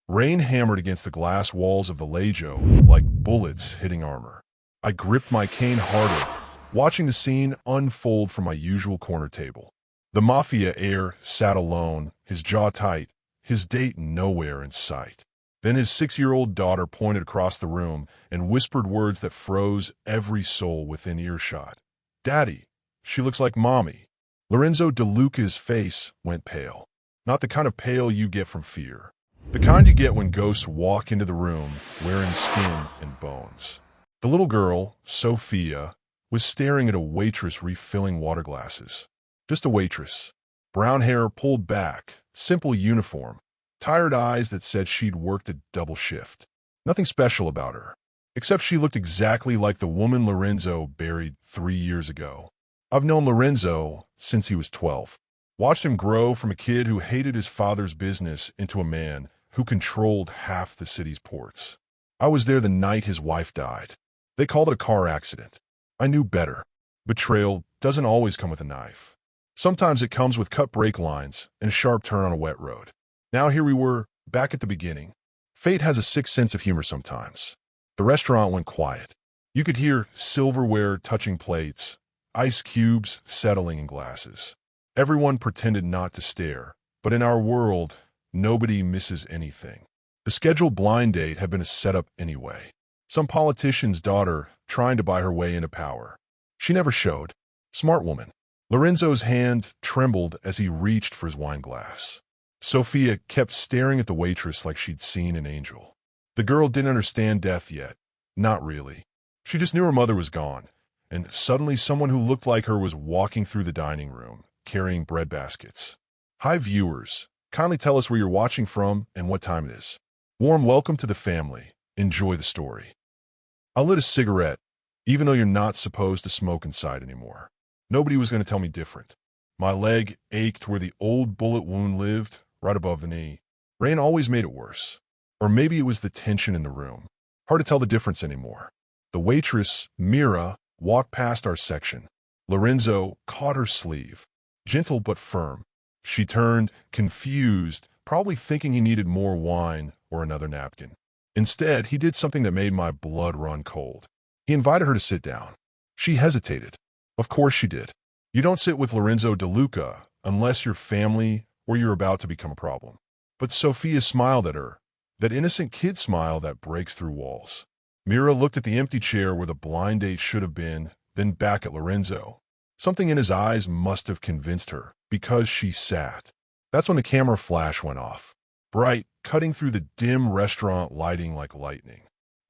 Rain hammered against the glass walls of the Lejo like bullets hitting armor. I gripped my cane harder, watching the scene unfold from my usual corner table. The Mafia heir sat alone, his jaw tight, his date nowhere in sight. Then his 6-year-old daughter pointed across the room and whispered words that froze every soul within earshot. "Daddy, she looks like Mommy." Lorenzo De Luca's face went pale. Not the kind of pale you get from fear. The kind you get when ghosts walk into the room wearing skin and bones. The little girl, Sophia, was staring at a waitress refilling water glasses. Just a waitress. Brown hair pulled back, simple uniform, tired eyes that said she'd worked a double shift. Nothing special about her, except she looked exactly like the woman Lorenzo buried 3 years ago. I've known Lorenzo since he was 12. Watched him grow from a kid who hated his father's business into a man who controlled half the city's ports. I was there the night his wife died. They called it a car accident. I knew better. Betrayal doesn't always come with a knife. Sometimes it comes with cut brake lines and a sharp turn on a wet road. Now here we were, back at the beginning. Fate has a sick sense of humor sometimes. The restaurant went quiet. You could hear silverware touching plates, ice cubes settling in glasses. Everyone pretended not to stare, but in our world, nobody misses anything. The scheduled blind date had been a setup anyway. Some politician's daughter trying to buy her way into power. She never showed. Smart woman. Lorenzo's hand trembled as he reached for his wine glass. Sophia kept staring at the waitress like she'd seen an angel. The girl didn't understand death yet. Not really. She just knew her mother was gone, and suddenly someone who looked like her was walking through the dining room, carrying bread baskets. Hi viewers, kindly tell us where you're watching from and what time it is. Warm welcome to the family. Enjoy the story. I lit a cigarette, even though you're not supposed to smoke inside anymore. Nobody was going to tell me different. My leg ached where the old bullet wound lived, right above the knee. Rain always made it worse. Or maybe it was the tension in the room. Hard to tell the difference anymore. The waitress, Mira, walked past our section. Lorenzo caught her sleeve. Gentle but firm. She turned, confused, probably thinking he needed more wine or another napkin. Instead, he did something that made my blood run cold. He invited her to sit down. She hesitated. Of course she did. You don't sit with Lorenzo De Luca unless you're family or you're about to become a problem. But Sophia smiled at her, that innocent kid smile that breaks through walls. Mira looked at the empty chair where the blind date should have been, then back at Lorenzo. Something in his eyes must have convinced her, because she sat. That's when the camera flash went off. Bright, cutting through the dim restaurant lighting like lightning.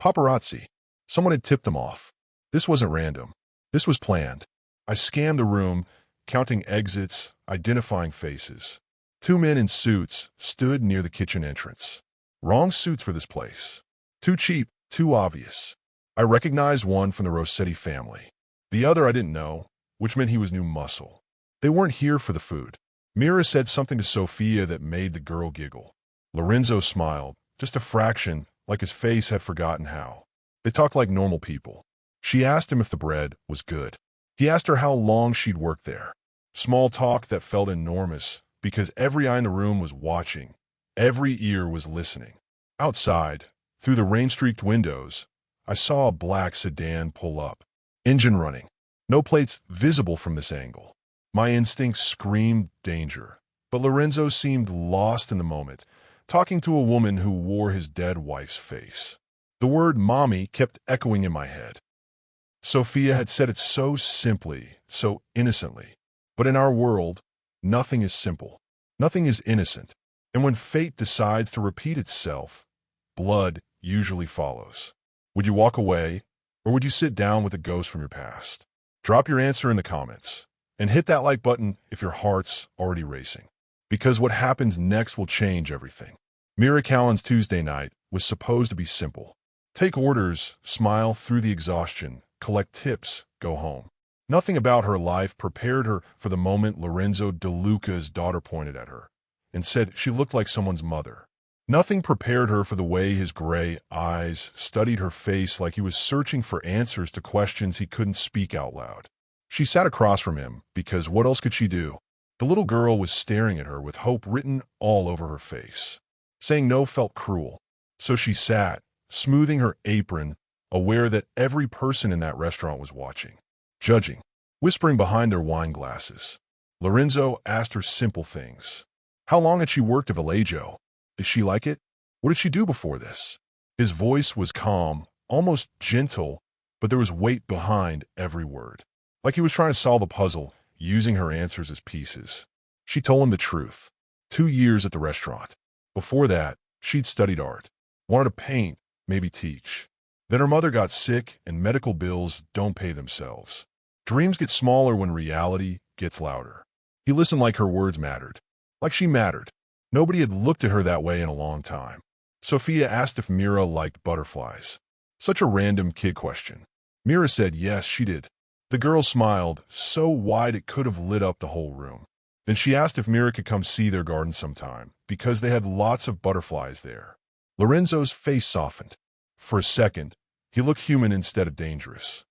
Paparazzi. Someone had tipped them off. This wasn't random. This was planned. I scanned the room, counting exits, identifying faces. 2 men in suits stood near the kitchen entrance. Wrong suits for this place. Too cheap, too obvious. I recognized one from the Rossetti family. The other I didn't know, which meant he was new muscle. They weren't here for the food. Mira said something to Sophia that made the girl giggle. Lorenzo smiled, just a fraction, like his face had forgotten how. They talked like normal people. She asked him if the bread was good. He asked her how long she'd worked there. Small talk that felt enormous because every eye in the room was watching. Every ear was listening. Outside, through the rain-streaked windows, I saw a black sedan pull up. Engine running. No plates visible from this angle. My instincts screamed danger, but Lorenzo seemed lost in the moment, talking to a woman who wore his dead wife's face. The word mommy kept echoing in my head. Sophia had said it so simply, so innocently. But in our world, nothing is simple. Nothing is innocent. And when fate decides to repeat itself, blood usually follows. Would you walk away, or would you sit down with a ghost from your past? Drop your answer in the comments, and hit that like button if your heart's already racing. Because what happens next will change everything. Mira Callan's Tuesday night was supposed to be simple. Take orders, smile through the exhaustion, collect tips, go home. Nothing about her life prepared her for the moment Lorenzo De Luca's daughter pointed at her and said she looked like someone's mother. Nothing prepared her for the way his gray eyes studied her face like he was searching for answers to questions he couldn't speak out loud. She sat across from him because what else could she do? The little girl was staring at her with hope written all over her face. Saying no felt cruel. So she sat, smoothing her apron, aware that every person in that restaurant was watching, judging, whispering behind their wine glasses. Lorenzo asked her simple things. How long had she worked at Vallejo? Did she like it? What did she do before this? His voice was calm, almost gentle, but there was weight behind every word. Like he was trying to solve a puzzle, using her answers as pieces. She told him the truth. 2 years at the restaurant. Before that, she'd studied art. Wanted to paint, maybe teach. Then her mother got sick and medical bills don't pay themselves. Dreams get smaller when reality gets louder. He listened like her words mattered. Like she mattered. Nobody had looked at her that way in a long time. Sophia asked if Mira liked butterflies. Such a random kid question. Mira said yes, she did. The girl smiled, so wide it could have lit up the whole room. Then she asked if Mira could come see their garden sometime, because they had lots of butterflies there. Lorenzo's face softened. For a second, he looked human instead of dangerous.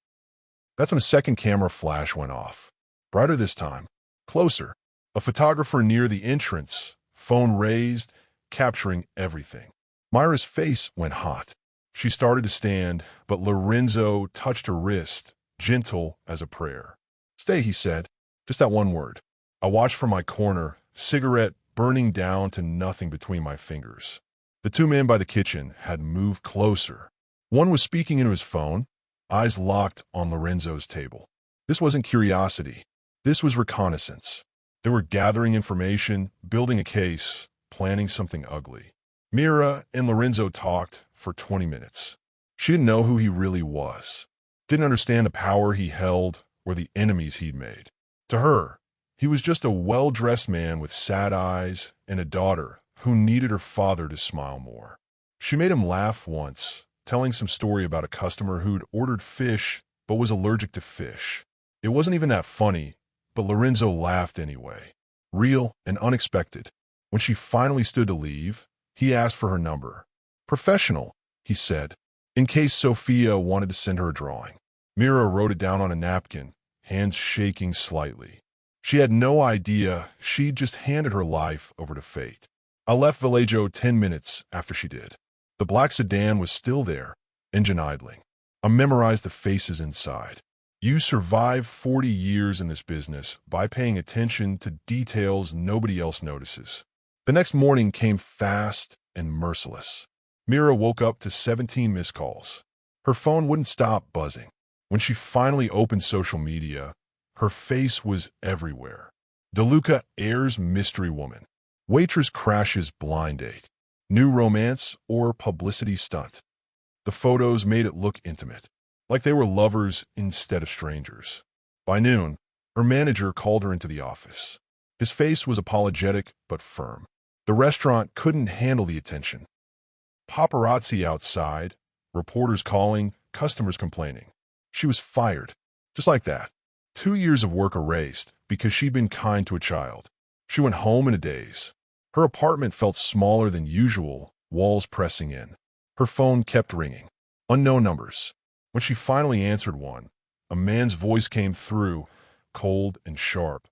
That's when a second camera flash went off. Brighter this time. Closer. A photographer near the entrance, phone raised, capturing everything. Myra's face went hot. She started to stand, but Lorenzo touched her wrist, gentle as a prayer. Stay, he said. Just that one word. I watched from my corner, cigarette burning down to nothing between my fingers. The two men by the kitchen had moved closer. One was speaking into his phone, eyes locked on Lorenzo's table. This wasn't curiosity. This was reconnaissance. They were gathering information, building a case, planning something ugly. Mira and Lorenzo talked for 20 minutes. She didn't know who he really was. Didn't understand the power he held or the enemies he'd made. To her, he was just a well-dressed man with sad eyes and a daughter who needed her father to smile more. She made him laugh once, telling some story about a customer who'd ordered fish but was allergic to fish. It wasn't even that funny, but Lorenzo laughed anyway. Real and unexpected. When she finally stood to leave, he asked for her number. Professional, he said, in case Sophia wanted to send her a drawing. Mira wrote it down on a napkin, hands shaking slightly. She had no idea she'd just handed her life over to fate. I left Vallejo 10 minutes after she did. The black sedan was still there, engine idling. I memorized the faces inside. You survive 40 years in this business by paying attention to details nobody else notices. The next morning came fast and merciless. Mira woke up to 17 missed calls. Her phone wouldn't stop buzzing. When she finally opened social media, her face was everywhere. DeLuca airs mystery woman. Waitress crashes blind date. New romance or publicity stunt. The photos made it look intimate, like they were lovers instead of strangers. By noon, her manager called her into the office. His face was apologetic but firm. The restaurant couldn't handle the attention. Paparazzi outside, reporters calling, customers complaining. She was fired. Just like that. 2 years of work erased because she'd been kind to a child. She went home in a daze. Her apartment felt smaller than usual, walls pressing in. Her phone kept ringing. Unknown numbers. When she finally answered one, a man's voice came through, cold and sharp.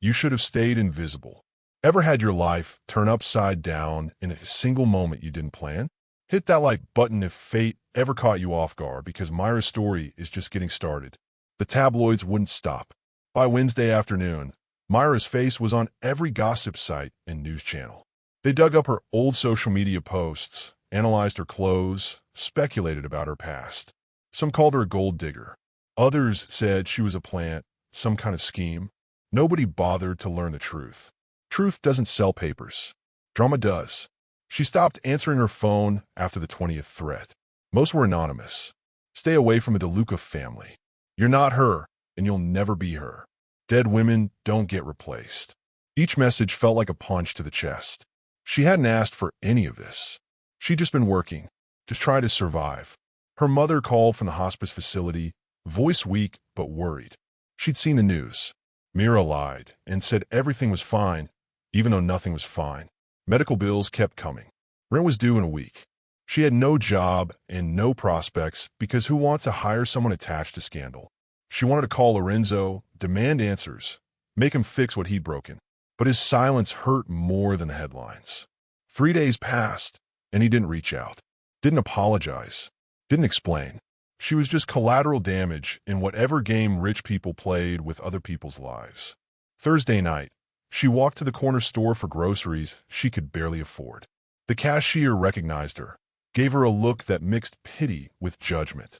You should have stayed invisible. Ever had your life turn upside down in a single moment you didn't plan? Hit that like button if fate ever caught you off guard, because Myra's story is just getting started. The tabloids wouldn't stop. By Wednesday afternoon, Myra's face was on every gossip site and news channel. They dug up her old social media posts, analyzed her clothes, speculated about her past. Some called her a gold digger. Others said she was a plant, some kind of scheme. Nobody bothered to learn the truth. Truth doesn't sell papers. Drama does. She stopped answering her phone after the 20th threat. Most were anonymous. Stay away from the DeLuca family. You're not her, and you'll never be her. Dead women don't get replaced. Each message felt like a punch to the chest. She hadn't asked for any of this. She'd just been working, just trying to survive. Her mother called from the hospice facility, voice weak but worried. She'd seen the news. Mira lied and said everything was fine, even though nothing was fine. Medical bills kept coming. Rent was due in a week. She had no job and no prospects because who wants to hire someone attached to scandal? She wanted to call Lorenzo, demand answers, make him fix what he'd broken. But his silence hurt more than the headlines. 3 days passed, and he didn't reach out, didn't apologize, didn't explain. She was just collateral damage in whatever game rich people played with other people's lives. Thursday night, she walked to the corner store for groceries she could barely afford. The cashier recognized her, gave her a look that mixed pity with judgment.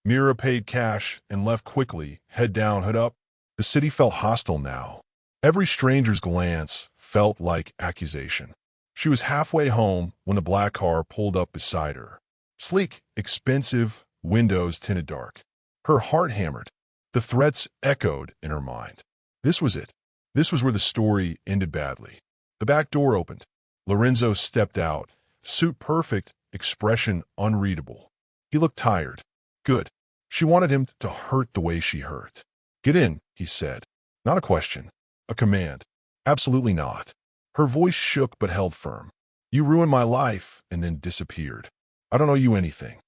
Mira paid cash and left quickly, head down, hood up. The city felt hostile now. Every stranger's glance felt like accusation. She was halfway home when the black car pulled up beside her. Sleek, expensive, windows tinted dark. Her heart hammered. The threats echoed in her mind. This was it. This was where the story ended badly. The back door opened. Lorenzo stepped out, suit perfect, expression unreadable. He looked tired. Good. She wanted him to hurt the way she hurt. Get in, he said. Not a question. A command. Absolutely not. Her voice shook but held firm. You ruined my life and then disappeared. I don't owe you anything.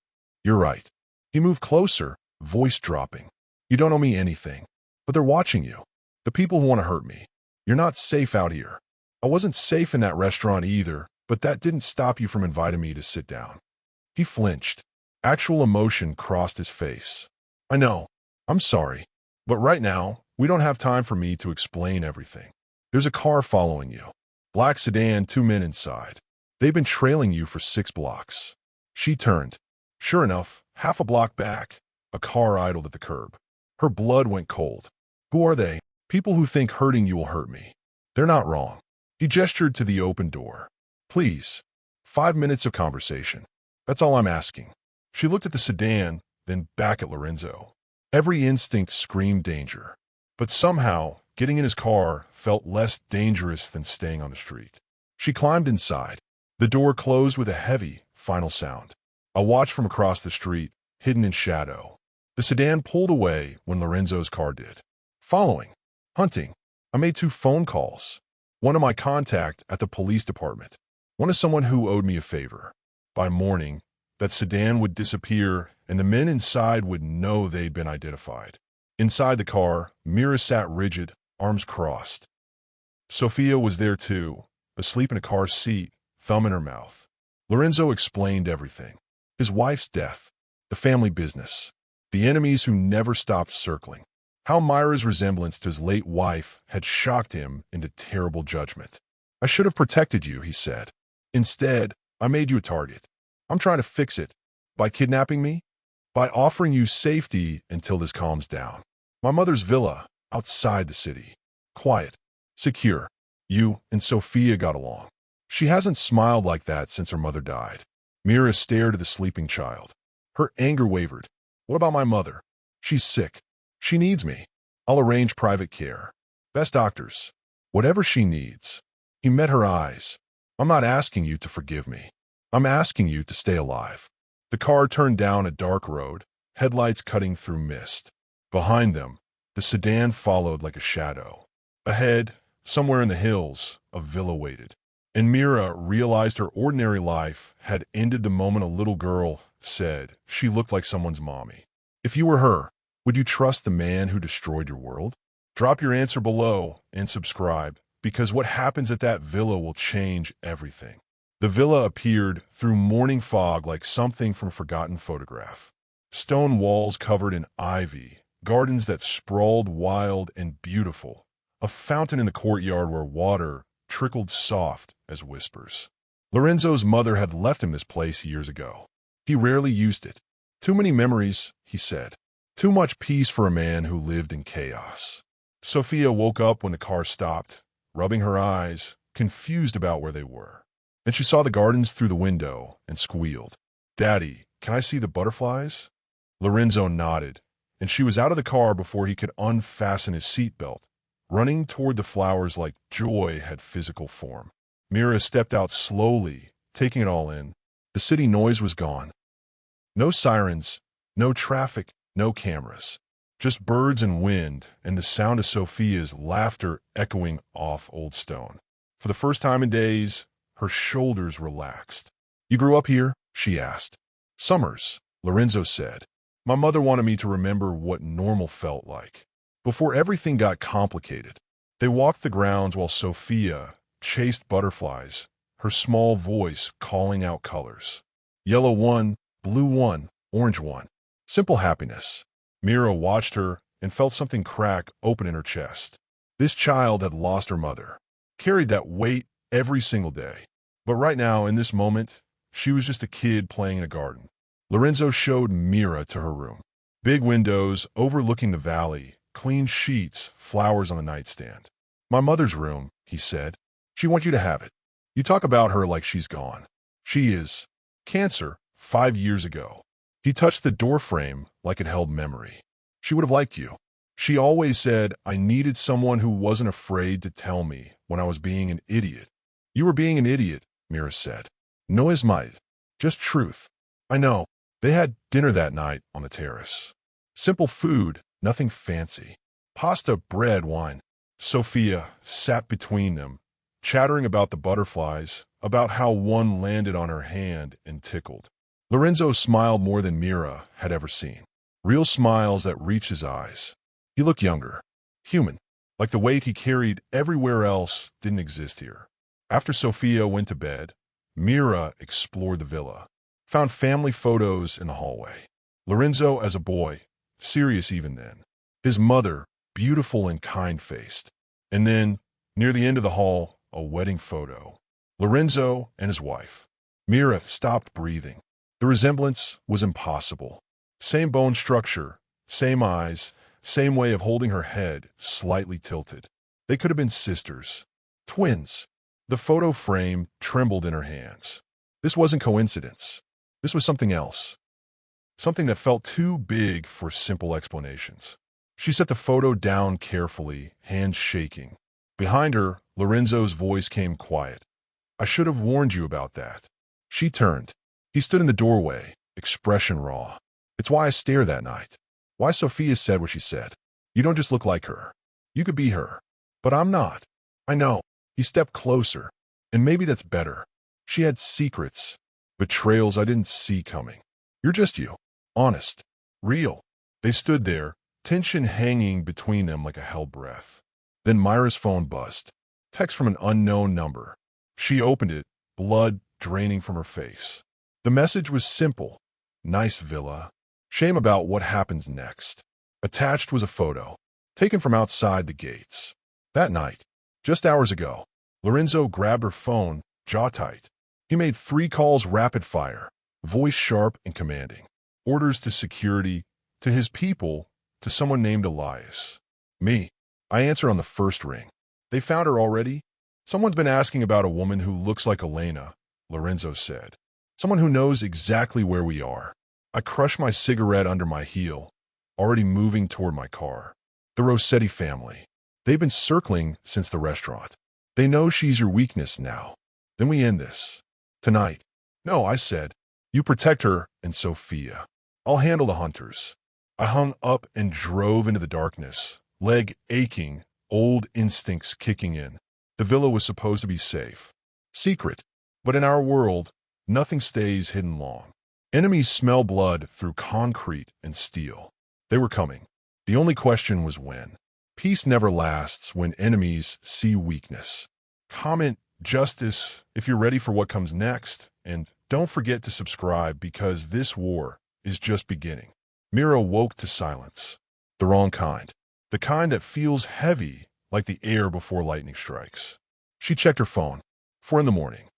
You're right. He moved closer, voice dropping. You don't owe me anything. But they're watching you. The people who want to hurt me. You're not safe out here. I wasn't safe in that restaurant either, but that didn't stop you from inviting me to sit down. He flinched. Actual emotion crossed his face. I know. I'm sorry. But right now, we don't have time for me to explain everything. There's a car following you. Black sedan, 2 men inside. They've been trailing you for 6 blocks. She turned. Sure enough, half a block back, a car idled at the curb. Her blood went cold. Who are they? People who think hurting you will hurt me. They're not wrong. He gestured to the open door. Please. 5 minutes of conversation. That's all I'm asking. She looked at the sedan, then back at Lorenzo. Every instinct screamed danger. But somehow, getting in his car felt less dangerous than staying on the street. She climbed inside. The door closed with a heavy, final sound. A watch from across the street, hidden in shadow. The sedan pulled away when Lorenzo's car did. Following. Hunting. I made 2 phone calls. One to my contact at the police department. One to someone who owed me a favor. By morning, that sedan would disappear and the men inside would know they'd been identified. Inside the car, Mira sat rigid, arms crossed. Sophia was there too, asleep in a car seat, thumb in her mouth. Lorenzo explained everything. His wife's death, the family business, the enemies who never stopped circling. How Myra's resemblance to his late wife had shocked him into terrible judgment. I should have protected you, he said. Instead, I made you a target. I'm trying to fix it. By kidnapping me? By offering you safety until this calms down. My mother's villa, outside the city. Quiet. Secure. You and Sophia got along. She hasn't smiled like that since her mother died. Mira stared at the sleeping child. Her anger wavered. What about my mother? She's sick. She needs me. I'll arrange private care. Best doctors. Whatever she needs. He met her eyes. I'm not asking you to forgive me. I'm asking you to stay alive. The car turned down a dark road, headlights cutting through mist. Behind them, the sedan followed like a shadow. Ahead, somewhere in the hills, a villa waited. And Mira realized her ordinary life had ended the moment a little girl said she looked like someone's mommy. If you were her, would you trust the man who destroyed your world? Drop your answer below and subscribe, because what happens at that villa will change everything. The villa appeared through morning fog like something from a forgotten photograph. Stone walls covered in ivy, gardens that sprawled wild and beautiful, a fountain in the courtyard where water trickled soft as whispers. Lorenzo's mother had left him this place years ago. He rarely used it. Too many memories, he said. Too much peace for a man who lived in chaos. Sophia woke up when the car stopped, rubbing her eyes, confused about where they were. Then she saw the gardens through the window and squealed. Daddy, can I see the butterflies? Lorenzo nodded, and she was out of the car before he could unfasten his seatbelt, running toward the flowers like joy had physical form. Mira stepped out slowly, taking it all in. The city noise was gone. No sirens, no traffic, no cameras. Just birds and wind and the sound of Sophia's laughter echoing off Old Stone. For the first time in days, her shoulders relaxed. You grew up here? She asked. Summers, Lorenzo said. My mother wanted me to remember what normal felt like. Before everything got complicated, they walked the grounds while Sophia chased butterflies, her small voice calling out colors. Yellow one, blue one, orange one. Simple happiness. Mira watched her and felt something crack open in her chest. This child had lost her mother, carried that weight every single day. But right now, in this moment, she was just a kid playing in a garden. Lorenzo showed Mira to her room. Big windows overlooking the valley, clean sheets, flowers on the nightstand. My mother's room, he said. She wants you to have it. You talk about her like she's gone. She is. Cancer, 5 years ago. He touched the doorframe like it held memory. She would have liked you. She always said I needed someone who wasn't afraid to tell me when I was being an idiot. You were being an idiot, Mira said. No es might. Just truth. I know. They had dinner that night on the terrace. Simple food, nothing fancy. Pasta, bread, wine. Sophia sat between them, chattering about the butterflies, about how one landed on her hand and tickled. Lorenzo smiled more than Mira had ever seen. Real smiles that reached his eyes. He looked younger, human, like the weight he carried everywhere else didn't exist here. After Sophia went to bed, Mira explored the villa, found family photos in the hallway. Lorenzo as a boy, serious even then. His mother, beautiful and kind-faced. And then, near the end of the hall, a wedding photo. Lorenzo and his wife. Mira stopped breathing. The resemblance was impossible. Same bone structure, same eyes, same way of holding her head, slightly tilted. They could have been sisters. Twins. The photo frame trembled in her hands. This wasn't coincidence. This was something else. Something that felt too big for simple explanations. She set the photo down carefully, hands shaking. Behind her, Lorenzo's voice came quiet. I should have warned you about that. She turned. He stood in the doorway, expression raw. It's why I stared that night. Why Sophia said what she said. You don't just look like her. You could be her. But I'm not. I know. He stepped closer. And maybe that's better. She had secrets. Betrayals I didn't see coming. You're just you. Honest. Real. They stood there, tension hanging between them like a held breath. Then Myra's phone buzzed. Text from an unknown number. She opened it, blood draining from her face. The message was simple. Nice villa. Shame about what happens next. Attached was a photo, taken from outside the gates. That night, just hours ago, Lorenzo grabbed her phone, jaw tight. He made 3 calls rapid fire, voice sharp and commanding. Orders to security, to his people, to someone named Elias. Me. I answered on the first ring. They found her already? Someone's been asking about a woman who looks like Elena, Lorenzo said. Someone who knows exactly where we are. I crushed my cigarette under my heel, already moving toward my car. The Rossetti family. They've been circling since the restaurant. They know she's your weakness now. Then we end this. Tonight. No, I said. You protect her and Sophia. I'll handle the hunters. I hung up and drove into the darkness, leg aching, old instincts kicking in. The villa was supposed to be safe. Secret. But in our world, nothing stays hidden long. Enemies smell blood through concrete and steel. They were coming. The only question was when. Peace never lasts when enemies see weakness. Comment justice if you're ready for what comes next, and don't forget to subscribe because this war is just beginning. Mira woke to silence. The wrong kind. The kind that feels heavy like the air before lightning strikes. She checked her phone. 4 in the morning.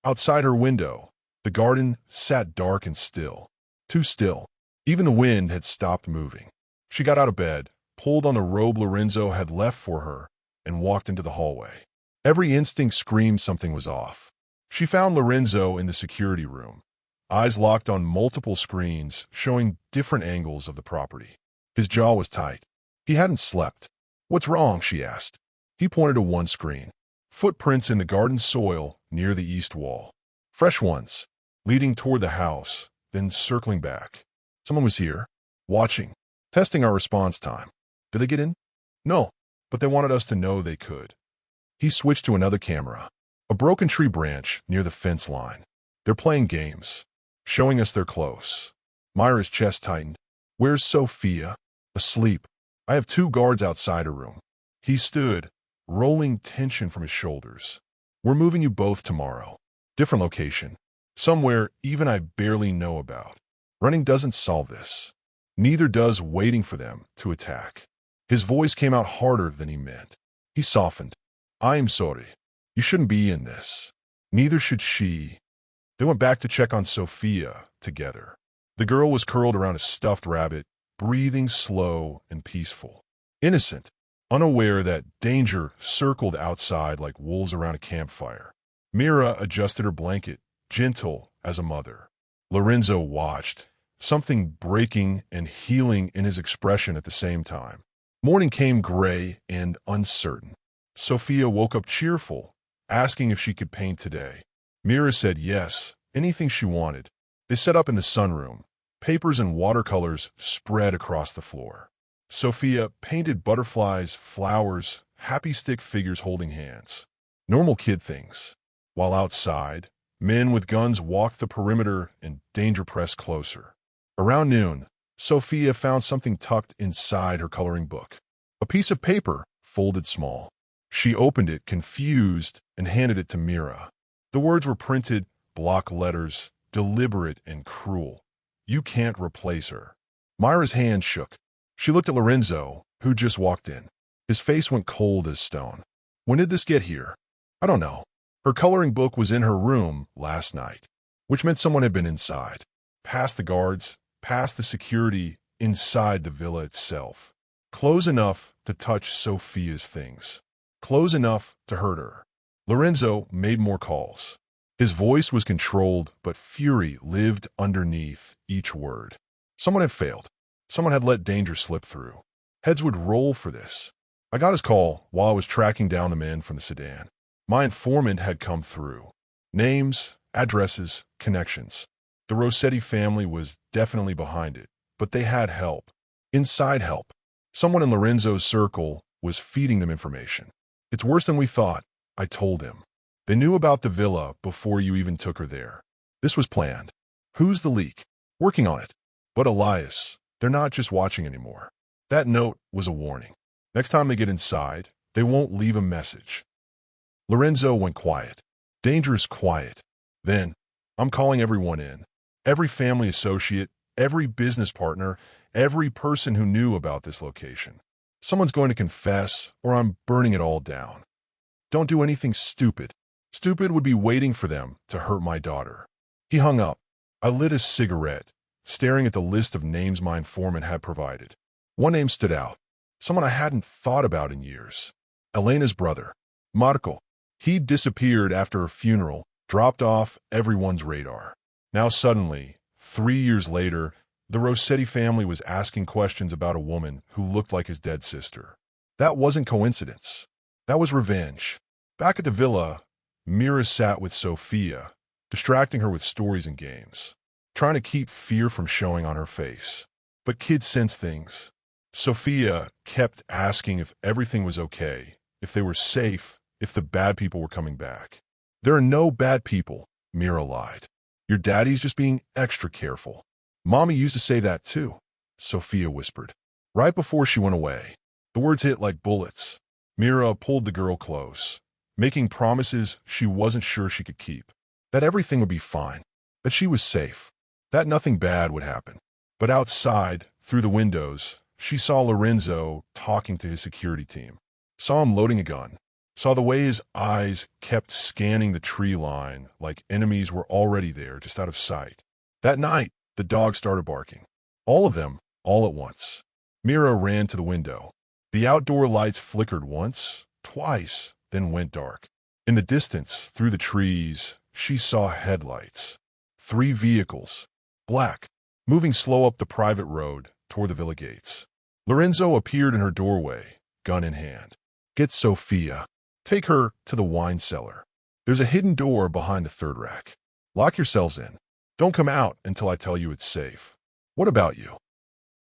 Outside her window, the garden sat dark and still. Too still. Even the wind had stopped moving. She got out of bed, pulled on the robe Lorenzo had left for her, and walked into the hallway. Every instinct screamed something was off. She found Lorenzo in the security room, eyes locked on multiple screens showing different angles of the property. His jaw was tight. He hadn't slept. What's wrong? She asked. He pointed to one screen. Footprints in the garden soil near the east wall. Fresh ones, leading toward the house, then circling back. Someone was here, watching, testing our response time. Did they get in? No, but they wanted us to know they could. He switched to another camera. A broken tree branch near the fence line. They're playing games, showing us they're close. Myra's chest tightened. Where's Sophia? Asleep. I have 2 guards outside her room. He stood, rolling tension from his shoulders. We're moving you both tomorrow. Different location. Somewhere even I barely know about. Running doesn't solve this. Neither does waiting for them to attack. His voice came out harder than he meant. He softened. I'm sorry. You shouldn't be in this. Neither should she. They went back to check on Sophia together. The girl was curled around a stuffed rabbit, breathing slow and peaceful. Innocent, unaware that danger circled outside like wolves around a campfire. Mira adjusted her blanket, gentle as a mother. Lorenzo watched, something breaking and healing in his expression at the same time. Morning came gray and uncertain. Sophia woke up cheerful, asking if she could paint today. Mira said yes, anything she wanted. They set up in the sunroom. Papers and watercolors spread across the floor. Sophia painted butterflies, flowers, happy stick figures holding hands. Normal kid things. While outside, men with guns walked the perimeter and danger pressed closer. Around noon, Sophia found something tucked inside her coloring book. A piece of paper, folded small. She opened it, confused, and handed it to Mira. The words were printed, block letters, deliberate and cruel. You can't replace her. Myra's hand shook. She looked at Lorenzo, who just walked in. His face went cold as stone. When did this get here? I don't know. Her coloring book was in her room last night, which meant someone had been inside. Past the guards, past the security, inside the villa itself. Close enough to touch Sophia's things. Close enough to hurt her. Lorenzo made more calls. His voice was controlled, but fury lived underneath each word. Someone had failed. Someone had let danger slip through. Heads would roll for this. I got his call while I was tracking down the men from the sedan. My informant had come through. Names, addresses, connections. The Rossetti family was definitely behind it, but they had help. Inside help. Someone in Lorenzo's circle was feeding them information. It's worse than we thought, I told him. They knew about the villa before you even took her there. This was planned. Who's the leak? Working on it. But Elias, they're not just watching anymore. That note was a warning. Next time they get inside, they won't leave a message. Lorenzo went quiet. Dangerous quiet. Then, I'm calling everyone in. Every family associate, every business partner, every person who knew about this location. Someone's going to confess, or I'm burning it all down. Don't do anything stupid. Stupid would be waiting for them to hurt my daughter. He hung up. I lit a cigarette, staring at the list of names my informant had provided. One name stood out. Someone I hadn't thought about in years. Elena's brother, Marco. He'd disappeared after a funeral, dropped off everyone's radar. Now suddenly, 3 years later, the Rossetti family was asking questions about a woman who looked like his dead sister. That wasn't coincidence. That was revenge. Back at the villa, Mira sat with Sophia, distracting her with stories and games, trying to keep fear from showing on her face. But kids sense things. Sophia kept asking if everything was okay, if they were safe, if the bad people were coming back. There are no bad people, Mira lied. Your daddy's just being extra careful. Mommy used to say that too, Sophia whispered. Right before she went away. The words hit like bullets. Mira pulled the girl close, making promises she wasn't sure she could keep. That everything would be fine, that she was safe, that nothing bad would happen. But outside, through the windows, she saw Lorenzo talking to his security team. Saw him loading a gun. Saw the way his eyes kept scanning the tree line like enemies were already there, just out of sight. That night, the dogs started barking. All of them, all at once. Mira ran to the window. The outdoor lights flickered once, twice, then went dark. In the distance, through the trees, she saw headlights. 3 vehicles, black, moving slow up the private road toward the villa gates. Lorenzo appeared in her doorway, gun in hand. Get Sophia. Take her to the wine cellar. There's a hidden door behind the 3rd rack. Lock yourselves in. Don't come out until I tell you it's safe. What about you?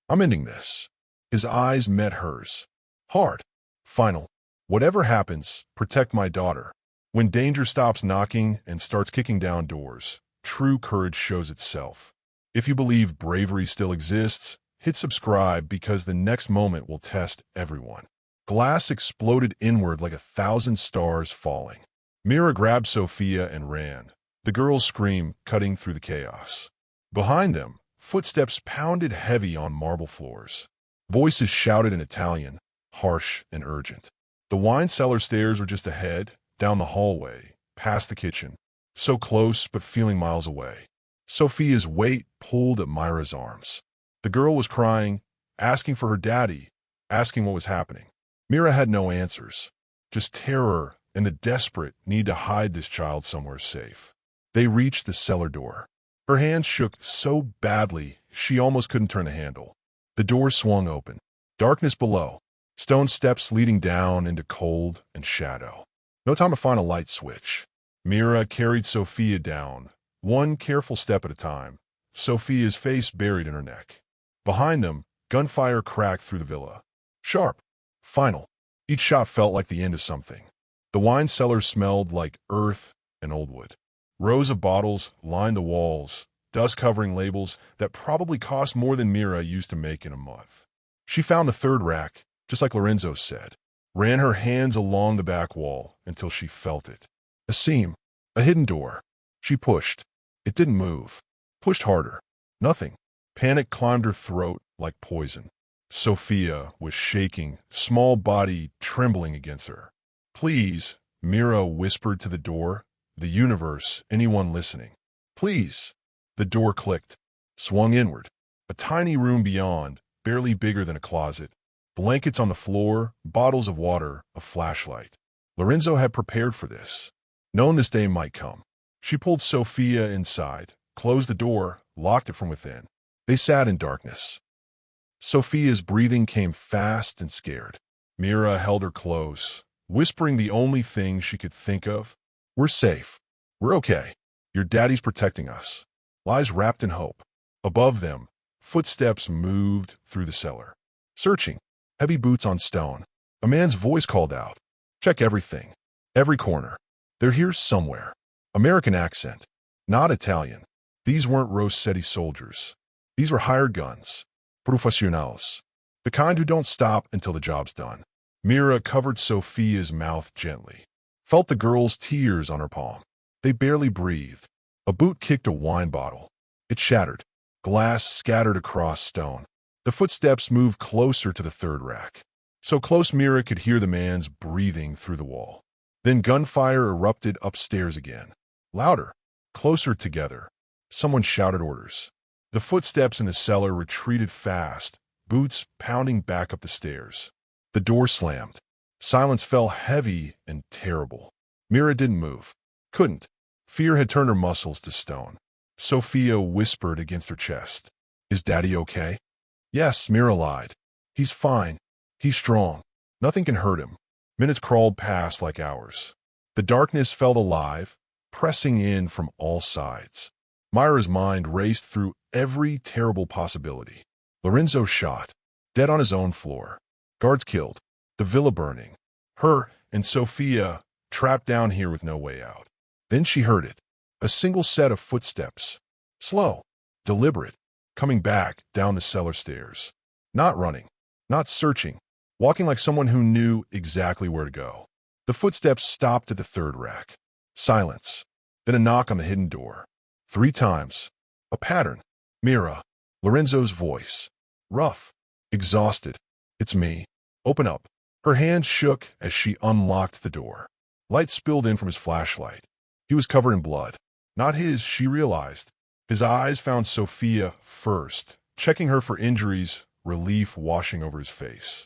I'm ending this. His eyes met hers. Hard. Final. Whatever happens, protect my daughter. When danger stops knocking and starts kicking down doors, true courage shows itself. If you believe bravery still exists, hit subscribe because the next moment will test everyone. Glass exploded inward like 1,000 stars falling. Mira grabbed Sophia and ran. The girls screamed, cutting through the chaos. Behind them, footsteps pounded heavy on marble floors. Voices shouted in Italian, harsh and urgent. The wine cellar stairs were just ahead, down the hallway, past the kitchen. So close, but feeling miles away. Sophia's weight pulled at Myra's arms. The girl was crying, asking for her daddy, asking what was happening. Mira had no answers, just terror and the desperate need to hide this child somewhere safe. They reached the cellar door. Her hands shook so badly she almost couldn't turn the handle. The door swung open. Darkness below. Stone steps leading down into cold and shadow. No time to find a light switch. Mira carried Sophia down, one careful step at a time, Sophia's face buried in her neck. Behind them, gunfire cracked through the villa. Sharp. Final. Each shot felt like the end of something. The wine cellar smelled like earth and old wood. Rows of bottles lined the walls, dust-covering labels that probably cost more than Mira used to make in a month. She found the third rack, just like Lorenzo said, ran her hands along the back wall until she felt it. A seam, a hidden door. She pushed. It didn't move. Pushed harder. Nothing. Panic climbed her throat like poison. Sophia was shaking, small body trembling against her. Please, Mira whispered to the door. The universe, anyone listening. Please. The door clicked, swung inward. A tiny room beyond, barely bigger than a closet. Blankets on the floor, bottles of water, a flashlight. Lorenzo had prepared for this. Known this day might come. She pulled Sophia inside, closed the door, locked it from within. They sat in darkness. Sophia's breathing came fast and scared. Mira held her close, whispering the only thing she could think of. We're safe. We're okay. Your daddy's protecting us. Lies wrapped in hope. Above them, footsteps moved through the cellar. Searching. Heavy boots on stone. A man's voice called out. Check everything. Every corner. They're here somewhere. American accent. Not Italian. These weren't Rossetti soldiers. These were hired guns. Professionals. The kind who don't stop until the job's done. Mira covered Sophia's mouth gently. Felt the girl's tears on her palm. They barely breathed. A boot kicked a wine bottle. It shattered. Glass scattered across stone. The footsteps moved closer to the third rack. So close Mira could hear the man's breathing through the wall. Then gunfire erupted upstairs again. Louder. Closer together. Someone shouted orders. The footsteps in the cellar retreated fast, boots pounding back up the stairs. The door slammed. Silence fell heavy and terrible. Mira didn't move. Couldn't. Fear had turned her muscles to stone. Sophia whispered against her chest. Is Daddy okay? Yes, Mira lied. He's fine. He's strong. Nothing can hurt him. Minutes crawled past like hours. The darkness felt alive, pressing in from all sides. Myra's mind raced through every terrible possibility. Lorenzo shot. Dead on his own floor. Guards killed. The villa burning. Her and Sophia trapped down here with no way out. Then she heard it. A single set of footsteps. Slow. Deliberate. Coming back down the cellar stairs. Not running. Not searching. Walking like someone who knew exactly where to go. The footsteps stopped at the third rack. Silence. Then a knock on the hidden door. 3 times. A pattern. Mira. Lorenzo's voice. Rough. Exhausted. It's me. Open up. Her hand shook as she unlocked the door. Light spilled in from his flashlight. He was covered in blood. Not his, she realized. His eyes found Sophia first, checking her for injuries, relief washing over his face.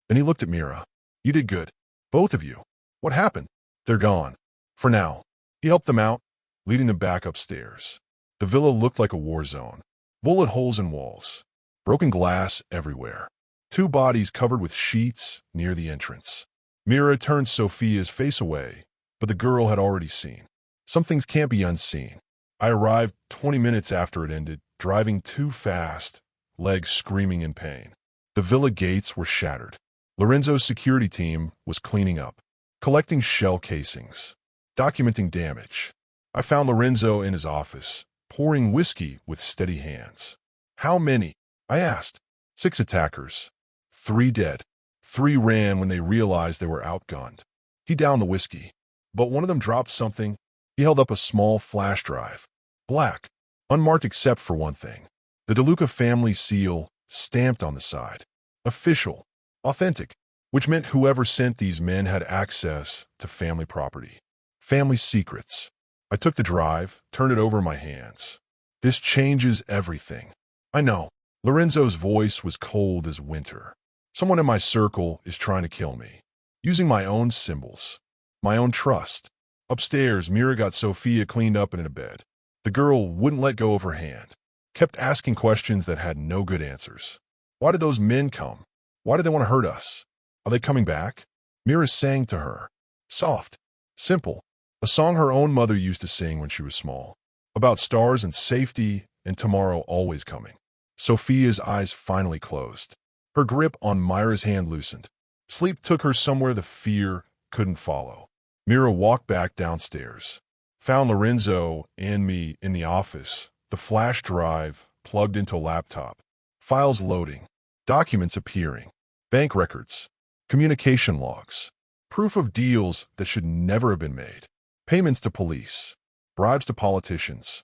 Then he looked at Mira. You did good. Both of you. What happened? They're gone. For now. He helped them out, leading them back upstairs. The villa looked like a war zone. Bullet holes in walls. Broken glass everywhere. 2 bodies covered with sheets near the entrance. Mira turned Sophia's face away, but the girl had already seen. Some things can't be unseen. I arrived 20 minutes after it ended, driving too fast, legs screaming in pain. The villa gates were shattered. Lorenzo's security team was cleaning up, collecting shell casings, documenting damage. I found Lorenzo in his office, pouring whiskey with steady hands. How many? I asked. 6 attackers. 3 dead. 3 ran when they realized they were outgunned. He downed the whiskey. but one of them dropped something. He held up a small flash drive. Black, unmarked except for one thing. The DeLuca family seal stamped on the side. Official, authentic, which meant whoever sent these men had access to family property. Family secrets. I took the drive, turned it over in my hands. This changes everything. I know. Lorenzo's voice was cold as winter. Someone in my circle is trying to kill me. Using my own symbols. My own trust. Upstairs, Mira got Sophia cleaned up and in a bed. The girl wouldn't let go of her hand. Kept asking questions that had no good answers. Why did those men come? Why did they want to hurt us? Are they coming back? Mira sang to her. Soft. Simple. A song her own mother used to sing when she was small. About stars and safety and tomorrow always coming. Sophia's eyes finally closed. Her grip on Myra's hand loosened. Sleep took her somewhere the fear couldn't follow. Mira walked back downstairs. Found Lorenzo and me in the office, the flash drive plugged into a laptop. Files loading. Documents appearing. Bank records. Communication logs. Proof of deals that should never have been made. Payments to police. Bribes to politicians.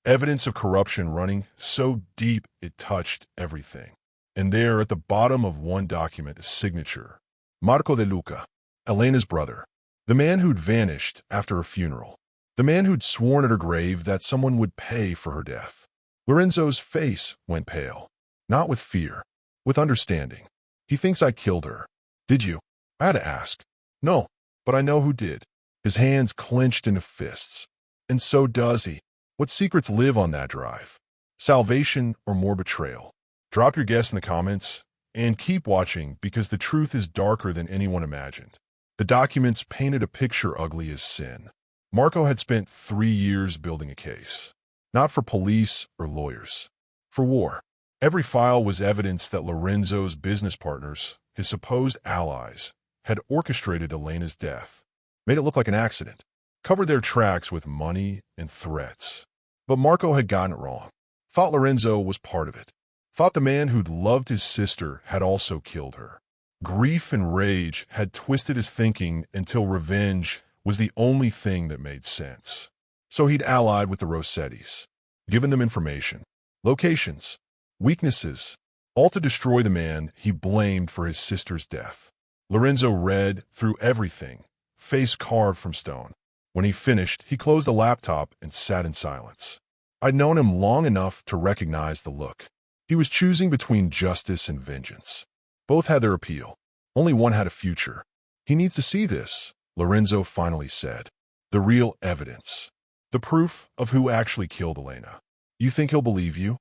Evidence of corruption running so deep it touched everything. And there, at the bottom of one document, a signature. Marco De Luca, Elena's brother. The man who'd vanished after her funeral. The man who'd sworn at her grave that someone would pay for her death. Lorenzo's face went pale. Not with fear, with understanding. He thinks I killed her. Did you? I had to ask. No, but I know who did. His hands clenched into fists. And so does he. What secrets live on that drive? Salvation or more betrayal? Drop your guess in the comments and keep watching because the truth is darker than anyone imagined. The documents painted a picture ugly as sin. Marco had spent 3 years building a case. Not for police or lawyers. For war. Every file was evidence that Lorenzo's business partners, his supposed allies, had orchestrated Elena's death. Made it look like an accident. Covered their tracks with money and threats. But Marco had gotten it wrong. Thought Lorenzo was part of it. Thought the man who'd loved his sister had also killed her. Grief and rage had twisted his thinking until revenge was the only thing that made sense. So he'd allied with the Rossettis, given them information, locations, weaknesses, all to destroy the man he blamed for his sister's death. Lorenzo read through everything, face carved from stone. When he finished, he closed the laptop and sat in silence. I'd known him long enough to recognize the look. He was choosing between justice and vengeance. Both had their appeal. Only one had a future. He needs to see this, Lorenzo finally said. The real evidence. The proof of who actually killed Elena. You think he'll believe you?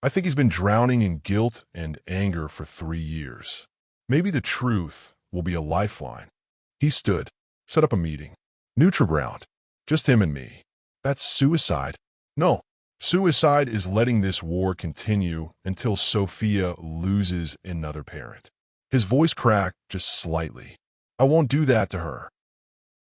I think he's been drowning in guilt and anger for 3 years. Maybe the truth will be a lifeline. He stood, set up a meeting. Neutral ground. Just him and me. That's suicide. No. Suicide is letting this war continue until Sophia loses another parent. His voice cracked just slightly. I won't do that to her.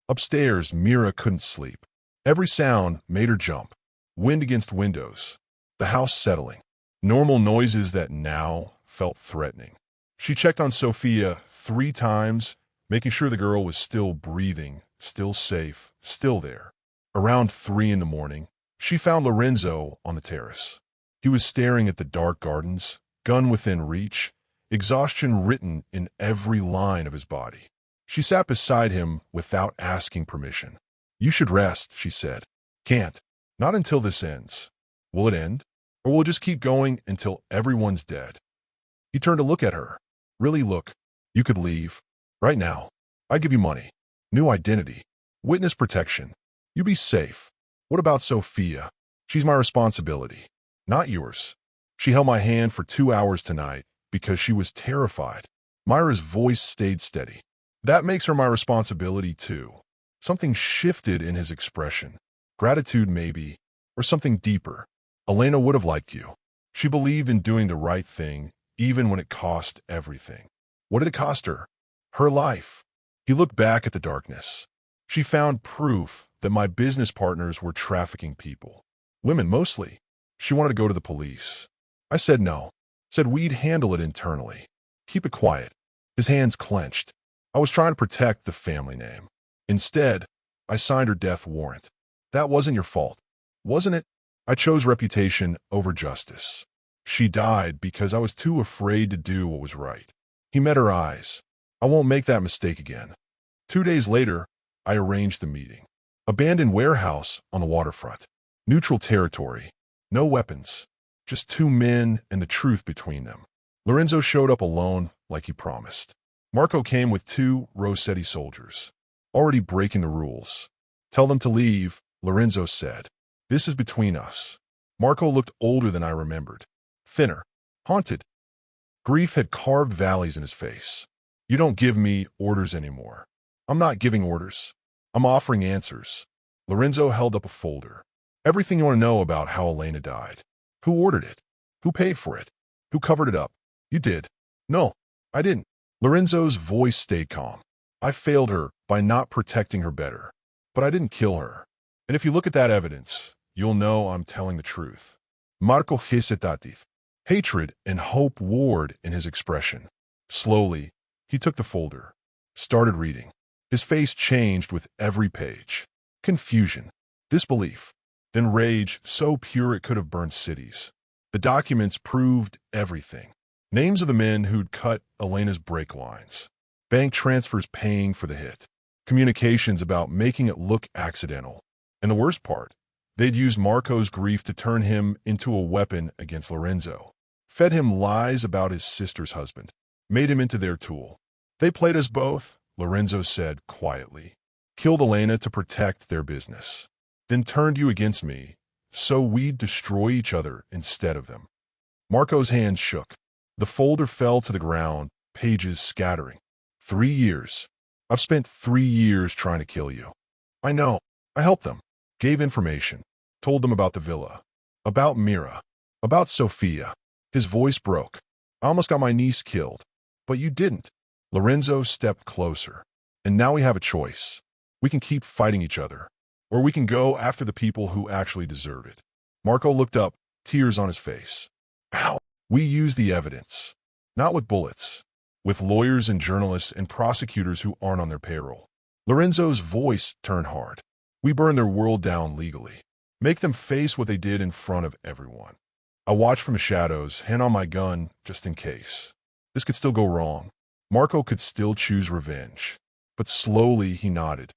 Upstairs, Mira couldn't sleep. Every sound made her jump. Wind against windows. The house settling. Normal noises that now felt threatening. She checked on Sophia 3 times, making sure the girl was still breathing, still safe, still there. Around 3 in the morning, she found Lorenzo on the terrace. He was staring at the dark gardens, gun within reach, exhaustion written in every line of his body. She sat beside him without asking permission. You should rest, she said. Can't. Not until this ends. Will it end? Or will it just keep going until everyone's dead? He turned to look at her. Really look. You could leave. Right now. I give you money. New identity. Witness protection. You be safe. What about Sophia? She's my responsibility. Not yours. She held my hand for 2 hours tonight because she was terrified. Myra's voice stayed steady. That makes her my responsibility too. Something shifted in his expression. Gratitude maybe, or something deeper. Elena would have liked you. She believed in doing the right thing, even when it cost everything. What did it cost her? Her life. He looked back at the darkness. She found proof that my business partners were trafficking people. Women mostly. She wanted to go to the police. I said no. Said we'd handle it internally. Keep it quiet. His hands clenched. I was trying to protect the family name. Instead, I signed her death warrant. That wasn't your fault, wasn't it? I chose reputation over justice. She died because I was too afraid to do what was right. He met her eyes. I won't make that mistake again. 2 days later, I arranged the meeting. Abandoned warehouse on the waterfront. Neutral territory. No weapons. Just two men and the truth between them. Lorenzo showed up alone like he promised. Marco came with 2 Rossetti soldiers. Already breaking the rules. Tell them to leave, Lorenzo said. This is between us. Marco looked older than I remembered. Thinner. Haunted. Grief had carved valleys in his face. You don't give me orders anymore. I'm not giving orders. I'm offering answers. Lorenzo held up a folder. Everything you want to know about how Elena died. Who ordered it? Who paid for it? Who covered it up? You did. No, I didn't. Lorenzo's voice stayed calm. I failed her by not protecting her better. But I didn't kill her. And if you look at that evidence, you'll know I'm telling the truth. Marco hesitative. Hatred and hope warred in his expression. Slowly, he took the folder. Started reading. His face changed with every page. Confusion. Disbelief. Then rage so pure it could have burned cities. The documents proved everything. Names of the men who'd cut Elena's brake lines. Bank transfers paying for the hit. Communications about making it look accidental. And the worst part, they'd used Marco's grief to turn him into a weapon against Lorenzo. Fed him lies about his sister's husband. Made him into their tool. They played us both, Lorenzo said quietly. Killed Elena to protect their business. Then turned you against me, so we'd destroy each other instead of them. Marco's hand shook. The folder fell to the ground, pages scattering. 3 years. I've spent 3 years trying to kill you. I know. I helped them. Gave information. Told them about the villa. About Mira. About Sophia. His voice broke. I almost got my niece killed. But you didn't. Lorenzo stepped closer. And now we have a choice. We can keep fighting each other. Or we can go after the people who actually deserve it. Marco looked up, tears on his face. How? We use the evidence. Not with bullets. With lawyers and journalists and prosecutors who aren't on their payroll. Lorenzo's voice turned hard. We burn their world down legally. Make them face what they did in front of everyone. I watched from the shadows, hand on my gun, just in case. This could still go wrong. Marco could still choose revenge. But slowly he nodded.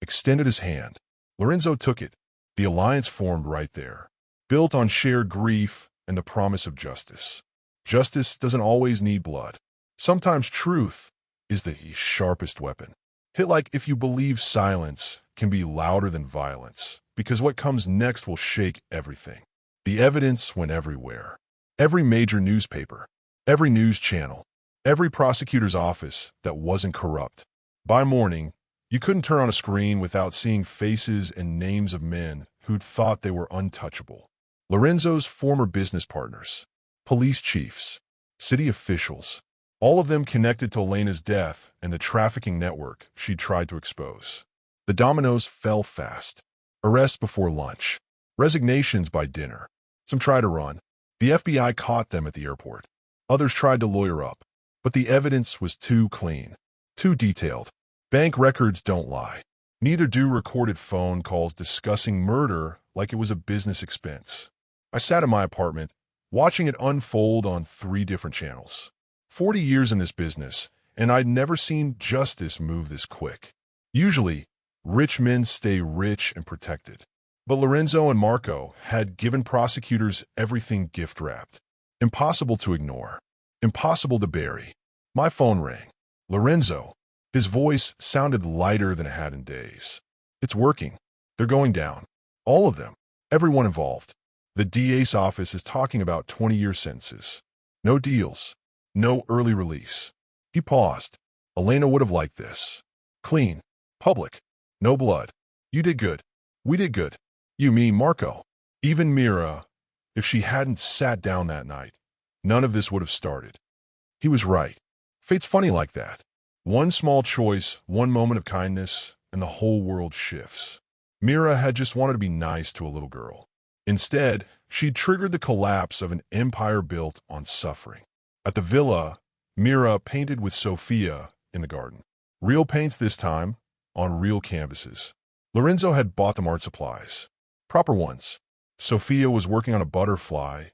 Extended his hand. Lorenzo took it. The alliance formed right there. Built on shared grief and the promise of justice. Justice doesn't always need blood. Sometimes truth is the sharpest weapon. Hit like if you believe silence can be louder than violence, because what comes next will shake everything. The evidence went everywhere. Every major newspaper, every news channel, every prosecutor's office that wasn't corrupt. By morning, you couldn't turn on a screen without seeing faces and names of men who'd thought they were untouchable. Lorenzo's former business partners, police chiefs, city officials, all of them connected to Elena's death and the trafficking network she'd tried to expose. The dominoes fell fast. Arrests before lunch. Resignations by dinner. Some tried to run. The FBI caught them at the airport. Others tried to lawyer up. But the evidence was too clean. Too detailed. Bank records don't lie. Neither do recorded phone calls discussing murder like it was a business expense. I sat in my apartment, watching it unfold on 3 different channels. 40 years in this business, and I'd never seen justice move this quick. Usually, rich men stay rich and protected. But Lorenzo and Marco had given prosecutors everything gift-wrapped. Impossible to ignore. Impossible to bury. My phone rang. Lorenzo. His voice sounded lighter than it had in days. It's working. They're going down. All of them. Everyone involved. The DA's office is talking about 20-year sentences. No deals. No early release. He paused. Elena would have liked this. Clean. Public. No blood. You did good. We did good. You, me, Marco. Even Mira. If she hadn't sat down that night, none of this would have started. He was right. Fate's funny like that. One small choice, one moment of kindness, and the whole world shifts. Mira had just wanted to be nice to a little girl. Instead, she'd triggered the collapse of an empire built on suffering. At the villa, Mira painted with Sophia in the garden. Real paints this time, on real canvases. Lorenzo had bought them art supplies. Proper ones. Sophia was working on a butterfly,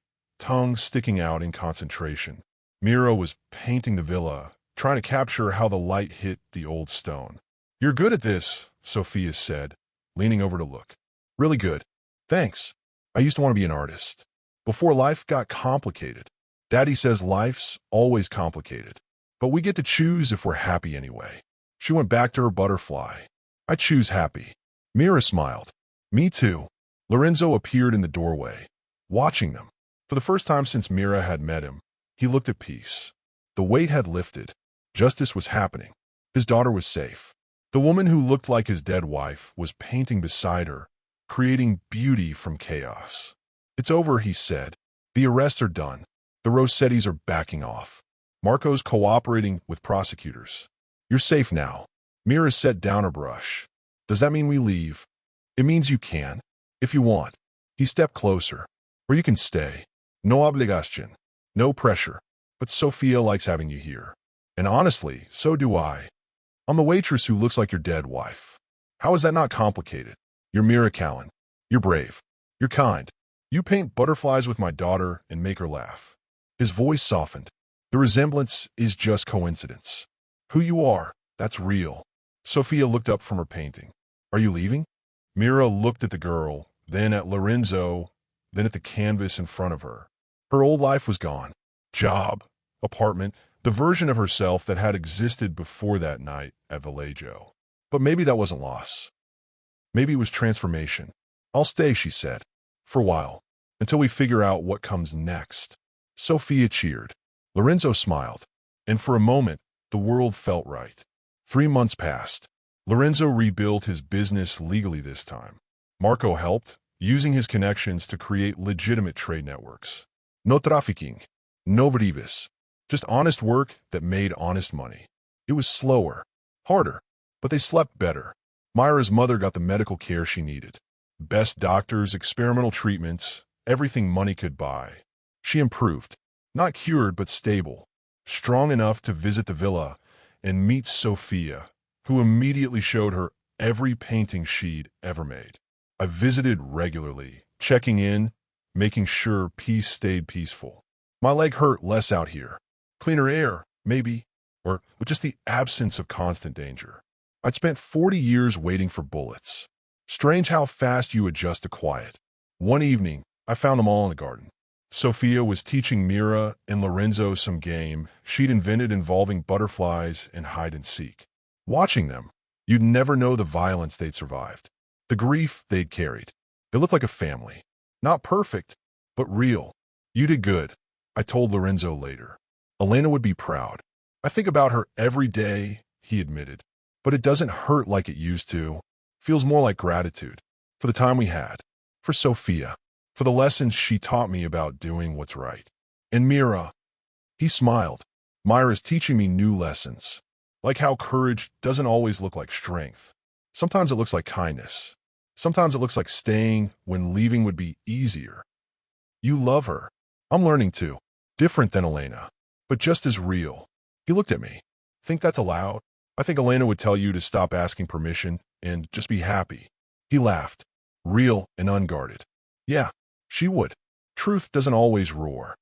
tongue sticking out in concentration. Mira was painting the villa, trying to capture how the light hit the old stone. "You're good at this," Sophia said, leaning over to look. "Really good. Thanks. I used to want to be an artist. Before life got complicated. Daddy says life's always complicated. But we get to choose if we're happy anyway." She went back to her butterfly. "I choose happy." Mira smiled. "Me too." Lorenzo appeared in the doorway, watching them. For the first time since Mira had met him, he looked at peace. The weight had lifted. Justice was happening. His daughter was safe. The woman who looked like his dead wife was painting beside her, creating beauty from chaos. "It's over," he said. "The arrests are done. The Rossettis are backing off. Marco's cooperating with prosecutors. You're safe now." Mira set down her brush. "Does that mean we leave?" "It means you can, if you want." He stepped closer. "Or you can stay. No obligación. No pressure. But Sophia likes having you here. And honestly, so do I. I'm the waitress who looks like your dead wife. How is that not complicated? You're Mira Callan. You're brave. You're kind. You paint butterflies with my daughter and make her laugh." His voice softened. "The resemblance is just coincidence. Who you are, that's real." Sophia looked up from her painting. "Are you leaving?" Mira looked at the girl, then at Lorenzo, then at the canvas in front of her. Her old life was gone. Job, apartment, the version of herself that had existed before that night at Vallejo. But maybe that wasn't loss. Maybe it was transformation. "I'll stay," she said, "for a while, until we figure out what comes next." Sophia cheered. Lorenzo smiled. And for a moment, the world felt right. 3 months passed. Lorenzo rebuilt his business legally this time. Marco helped, using his connections to create legitimate trade networks. No trafficking, no bribes, just honest work that made honest money. It was slower, harder, but they slept better. Myra's mother got the medical care she needed. Best doctors, experimental treatments, everything money could buy. She improved, not cured but stable, strong enough to visit the villa and meet Sophia, who immediately showed her every painting she'd ever made. I visited regularly, checking in, making sure peace stayed peaceful. My leg hurt less out here. Cleaner air, maybe, or just the absence of constant danger. I'd spent 40 years waiting for bullets. Strange how fast you adjust to quiet. One evening, I found them all in the garden. Sophia was teaching Mira and Lorenzo some game she'd invented involving butterflies and hide and seek. Watching them, you'd never know the violence they'd survived, the grief they'd carried. They looked like a family. Not perfect, but real. "You did good," I told Lorenzo later. "Elena would be proud." "I think about her every day," he admitted. "But it doesn't hurt like it used to. Feels more like gratitude. For the time we had. For Sophia. For the lessons she taught me about doing what's right. And Mira." He smiled. "Myra's teaching me new lessons. Like how courage doesn't always look like strength. Sometimes it looks like kindness. Sometimes it looks like staying when leaving would be easier." "You love her." "I'm learning to. Different than Elena, but just as real." He looked at me. "Think that's allowed?" "I think Elena would tell you to stop asking permission and just be happy." He laughed. "Real and unguarded." "Yeah, she would. Truth doesn't always roar.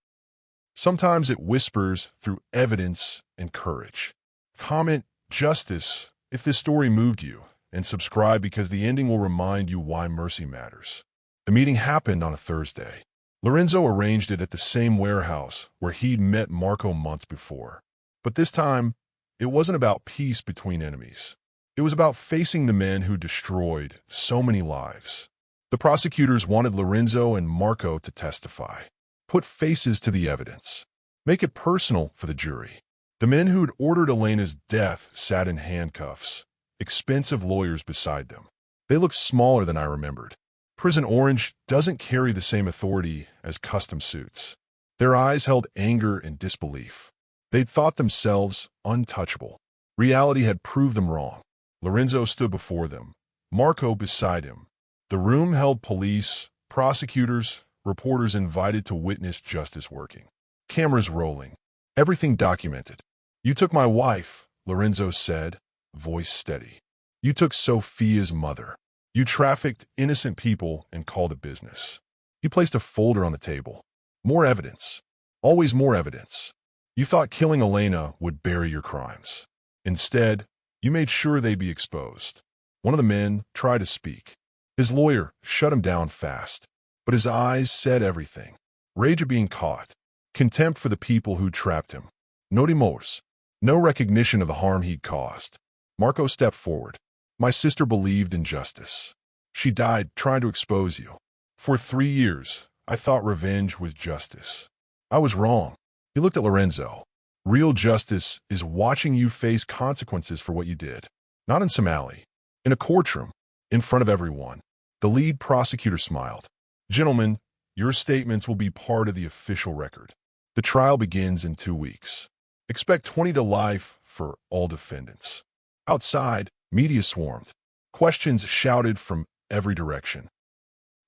Sometimes it whispers through evidence and courage." Comment justice if this story moved you, and subscribe because the ending will remind you why mercy matters. The meeting happened on a Thursday. Lorenzo arranged it at the same warehouse where he'd met Marco months before. But this time, it wasn't about peace between enemies. It was about facing the men who destroyed so many lives. The prosecutors wanted Lorenzo and Marco to testify. Put faces to the evidence. Make it personal for the jury. The men who'd ordered Elena's death sat in handcuffs, expensive lawyers beside them. They looked smaller than I remembered. Prison orange doesn't carry the same authority as custom suits. Their eyes held anger and disbelief. They'd thought themselves untouchable. Reality had proved them wrong. Lorenzo stood before them, Marco beside him. The room held police, prosecutors, reporters invited to witness justice working. Cameras rolling. Everything documented. "You took my wife," Lorenzo said, voice steady. "You took Sophia's mother. You trafficked innocent people and called it business. You placed a folder on the table. More evidence. Always more evidence. You thought killing Elena would bury your crimes. Instead, you made sure they'd be exposed. One of the men tried to speak. His lawyer shut him down fast, but his eyes said everything. Rage at being caught. Contempt for the people who trapped him. No remorse. No recognition of the harm he'd caused. Marco stepped forward. My sister believed in justice. She died trying to expose you. For 3 years, I thought revenge was justice. I was wrong. He looked at Lorenzo. Real justice is watching you face consequences for what you did. Not in some alley. In a courtroom. In front of everyone. The lead prosecutor smiled. Gentlemen, your statements will be part of the official record. The trial begins in 2 weeks. Expect 20 to life for all defendants. Outside, media swarmed. Questions shouted from every direction.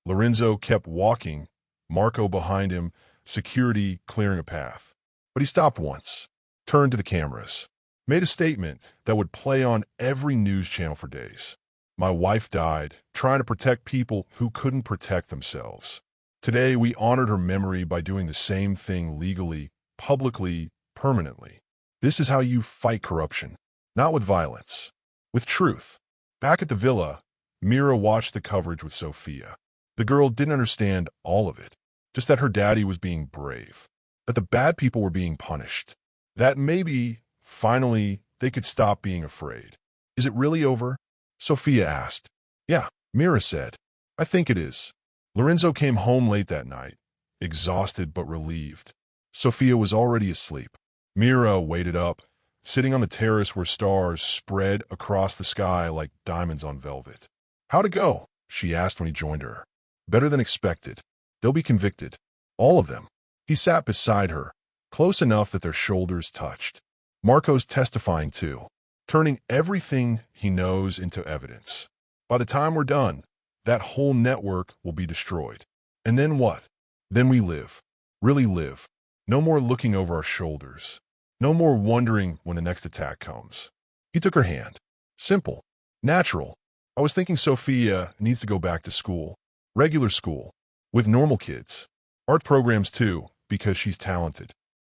Lorenzo kept walking, Marco behind him, security clearing a path. But he stopped once, turned to the cameras, made a statement that would play on every news channel for days. My wife died trying to protect people who couldn't protect themselves. Today, we honored her memory by doing the same thing legally, publicly, permanently. This is how you fight corruption. Not with violence. With truth. Back at the villa, Mira watched the coverage with Sophia. The girl didn't understand all of it. Just that her daddy was being brave. That the bad people were being punished. That maybe, finally, they could stop being afraid. Is it really over? Sophia asked. Yeah, Mira said. I think it is. Lorenzo came home late that night, exhausted but relieved. Sophia was already asleep. Mira waited up, sitting on the terrace where stars spread across the sky like diamonds on velvet. How'd it go? She asked when he joined her. Better than expected. They'll be convicted. All of them. He sat beside her, close enough that their shoulders touched. Marco's testifying too, turning everything he knows into evidence. By the time we're done, that whole network will be destroyed. And then what? Then we live. Really live. No more looking over our shoulders. No more wondering when the next attack comes. He took her hand. Simple. Natural. I was thinking Sophia needs to go back to school. Regular school. With normal kids. Art programs too, because she's talented.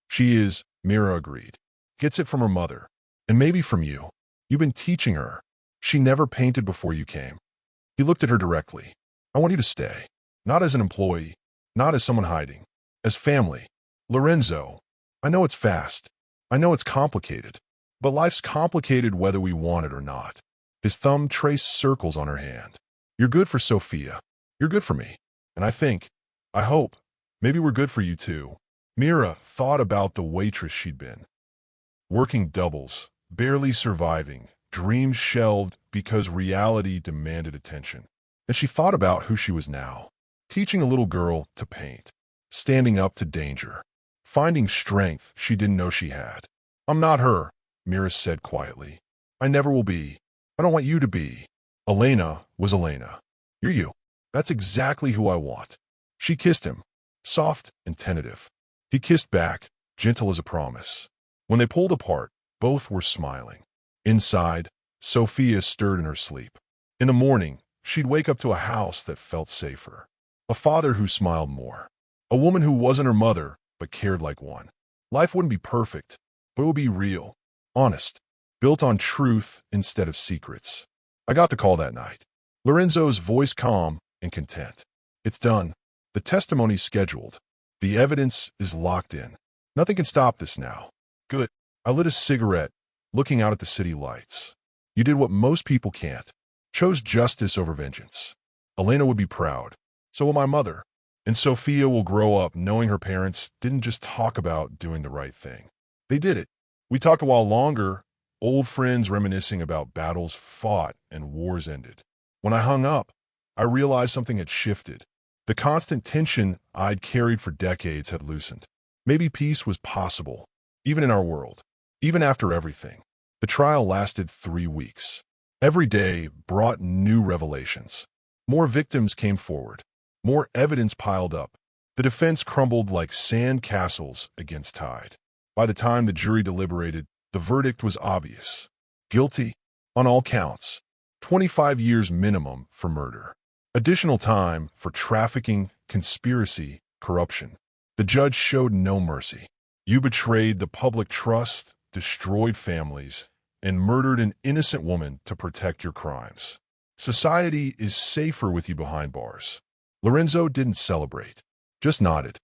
She is, Mira agreed. Gets it from her mother. And maybe from you. You've been teaching her. She never painted before you came. He looked at her directly. I want you to stay. Not as an employee. Not as someone hiding. As family. Lorenzo. I know it's fast. I know it's complicated. But life's complicated whether we want it or not. His thumb traced circles on her hand. You're good for Sophia. You're good for me. And I hope, maybe we're good for you too. Mira thought about the waitress she'd been. Working doubles, barely surviving, dreams shelved because reality demanded attention. And she thought about who she was now. Teaching a little girl to paint. Standing up to danger. Finding strength she didn't know she had. I'm not her, Mira said quietly. I never will be. I don't want you to be. Elena was Elena. You're you. That's exactly who I want. She kissed him, soft and tentative. He kissed back, gentle as a promise. When they pulled apart, both were smiling. Inside, Sophia stirred in her sleep. In the morning, she'd wake up to a house that felt safer. A father who smiled more. A woman who wasn't her mother, but cared like one. Life wouldn't be perfect, but it would be real, honest, built on truth instead of secrets. I got the call that night. Lorenzo's voice calm and content. It's done. The testimony's scheduled. The evidence is locked in. Nothing can stop this now. Good. I lit a cigarette, looking out at the city lights. You did what most people can't. Chose justice over vengeance. Elena would be proud. So will my mother. And Sophia will grow up knowing her parents didn't just talk about doing the right thing. They did it. We talked a while longer, old friends reminiscing about battles fought and wars ended. When I hung up, I realized something had shifted. The constant tension I'd carried for decades had loosened. Maybe peace was possible, even in our world, even after everything. The trial lasted 3 weeks. Every day brought new revelations. More victims came forward. More evidence piled up. The defense crumbled like sand castles against tide. By the time the jury deliberated, the verdict was obvious. Guilty on all counts. 25 years minimum for murder. Additional time for trafficking, conspiracy, corruption. The judge showed no mercy. You betrayed the public trust, destroyed families, and murdered an innocent woman to protect your crimes. Society is safer with you behind bars. Lorenzo didn't celebrate, just nodded.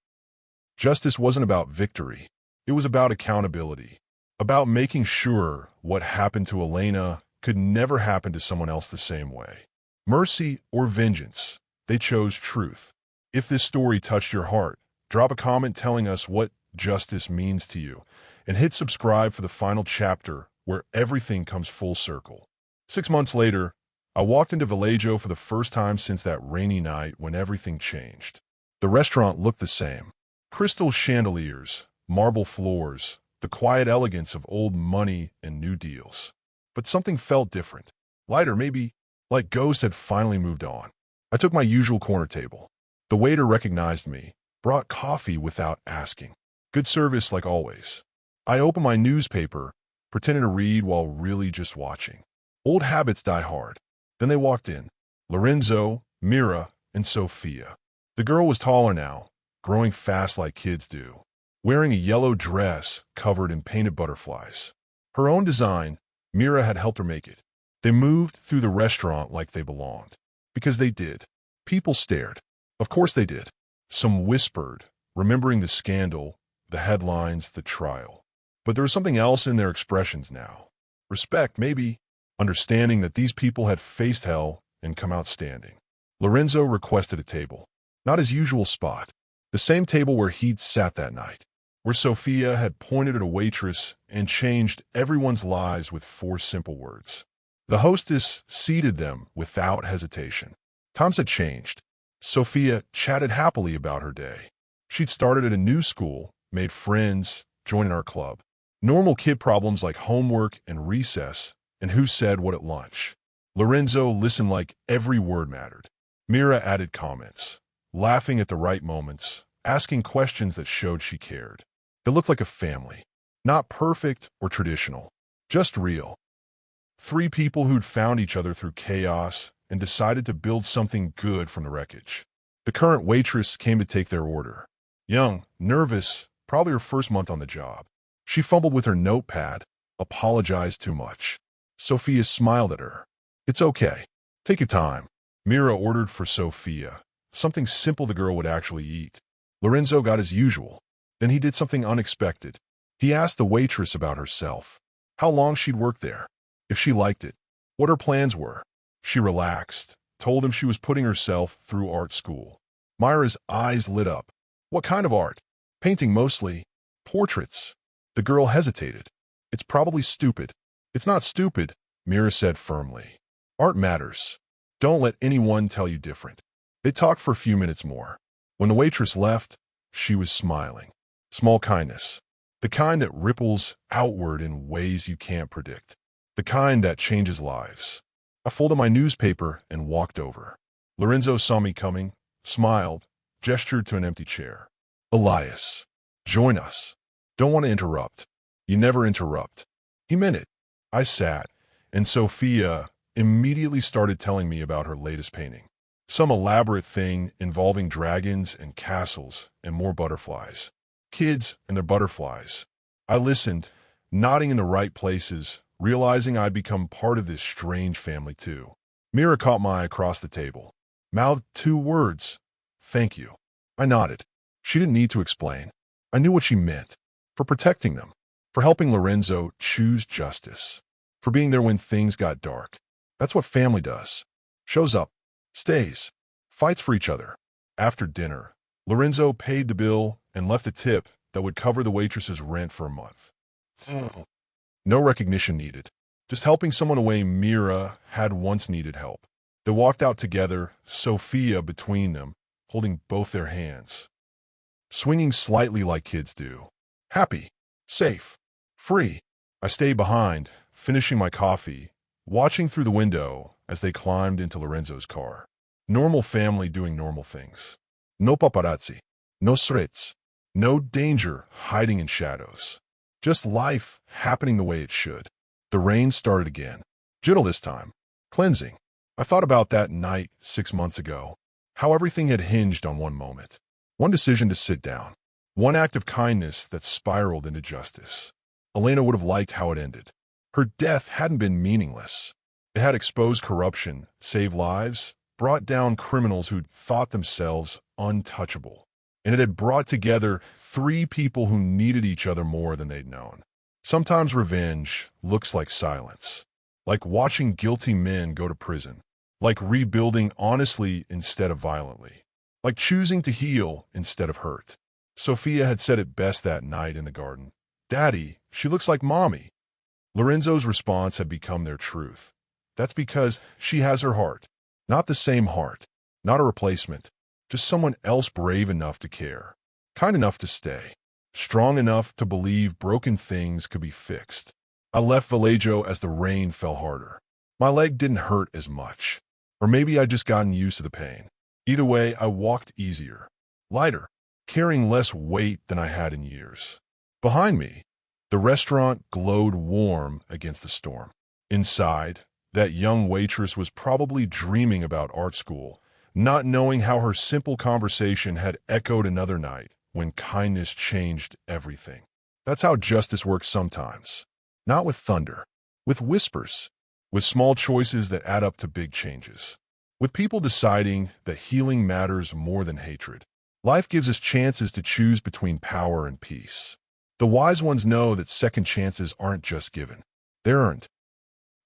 Justice wasn't about victory. It was about accountability, about making sure what happened to Elena could never happen to someone else the same way. Mercy or vengeance, they chose truth. If this story touched your heart, drop a comment telling us what justice means to you, and hit subscribe for the final chapter where everything comes full circle. 6 months later, I walked into Vallejo for the first time since that rainy night when everything changed. The restaurant looked the same. Crystal chandeliers, marble floors, the quiet elegance of old money and new deals. But something felt different. Lighter, maybe, like ghosts had finally moved on. I took my usual corner table. The waiter recognized me, brought coffee without asking. Good service like always. I opened my newspaper, pretending to read while really just watching. Old habits die hard. Then they walked in. Lorenzo, Mira, and Sophia. The girl was taller now, growing fast like kids do, wearing a yellow dress covered in painted butterflies. Her own design, Mira had helped her make it. They moved through the restaurant like they belonged. Because they did. People stared. Of course they did. Some whispered, remembering the scandal, the headlines, the trial. But there was something else in their expressions now. Respect, maybe. Understanding that these people had faced hell and come out standing. Lorenzo requested a table. Not his usual spot. The same table where he'd sat that night. Where Sophia had pointed at a waitress and changed everyone's lives with 4 simple words. The hostess seated them without hesitation. Times had changed. Sophia chatted happily about her day. She'd started at a new school, made friends, joined our club. Normal kid problems like homework and recess, and who said what at lunch. Lorenzo listened like every word mattered. Mira added comments, laughing at the right moments, asking questions that showed she cared. It looked like a family. Not perfect or traditional, just real. 3 people who'd found each other through chaos and decided to build something good from the wreckage. The current waitress came to take their order. Young, nervous, probably her first month on the job. She fumbled with her notepad, apologized too much. Sophia smiled at her. It's okay. Take your time. Mira ordered for Sophia, something simple the girl would actually eat. Lorenzo got his usual. Then he did something unexpected. He asked the waitress about herself, how long she'd worked there, if she liked it, what her plans were. She relaxed, told him she was putting herself through art school. Myra's eyes lit up. What kind of art? Painting mostly. Portraits. The girl hesitated. It's probably stupid. It's not stupid, Mira said firmly. Art matters. Don't let anyone tell you different. They talked for a few minutes more. When the waitress left, she was smiling. Small kindness. The kind that ripples outward in ways you can't predict. The kind that changes lives. I folded my newspaper and walked over. Lorenzo saw me coming, smiled, gestured to an empty chair. Elias, join us. Don't want to interrupt. You never interrupt. He meant it. I sat, and Sophia immediately started telling me about her latest painting. Some elaborate thing involving dragons and castles and more butterflies. Kids and their butterflies. I listened, nodding in the right places, realizing I'd become part of this strange family too. Mira caught my eye across the table. Mouthed 2 words. Thank you. I nodded. She didn't need to explain. I knew what she meant. For protecting them. For helping Lorenzo choose justice. For being there when things got dark. That's what family does. Shows up. Stays. Fights for each other. After dinner, Lorenzo paid the bill and left a tip that would cover the waitress's rent for a month. No recognition needed. Just helping someone away Mira had once needed help. They walked out together, Sophia between them, holding both their hands. Swinging slightly like kids do. Happy. Safe. Free. I stayed behind, finishing my coffee, watching through the window as they climbed into Lorenzo's car. Normal family doing normal things. No paparazzi. No threats. No danger hiding in shadows. Just life happening the way it should. The rain started again. Gentle this time. Cleansing. I thought about that night 6 months ago, how everything had hinged on one moment. One decision to sit down. One act of kindness that spiraled into justice. Elena would have liked how it ended. Her death hadn't been meaningless. It had exposed corruption, saved lives, brought down criminals who'd thought themselves untouchable. And it had brought together three people who needed each other more than they'd known. Sometimes revenge looks like silence, like watching guilty men go to prison, like rebuilding honestly instead of violently, like choosing to heal instead of hurt. Sophia had said it best that night in the garden. "Daddy, she looks like Mommy." Lorenzo's response had become their truth. That's because she has her heart. Not the same heart, not a replacement, just someone else brave enough to care, kind enough to stay, strong enough to believe broken things could be fixed. I left Vallejo as the rain fell harder. My leg didn't hurt as much, or maybe I'd just gotten used to the pain. Either way, I walked easier, lighter, carrying less weight than I had in years. Behind me, the restaurant glowed warm against the storm. Inside, that young waitress was probably dreaming about art school, not knowing how her simple conversation had echoed another night when kindness changed everything. That's how justice works sometimes. Not with thunder, with whispers, with small choices that add up to big changes. With people deciding that healing matters more than hatred. Life gives us chances to choose between power and peace. The wise ones know that second chances aren't just given, they're earned.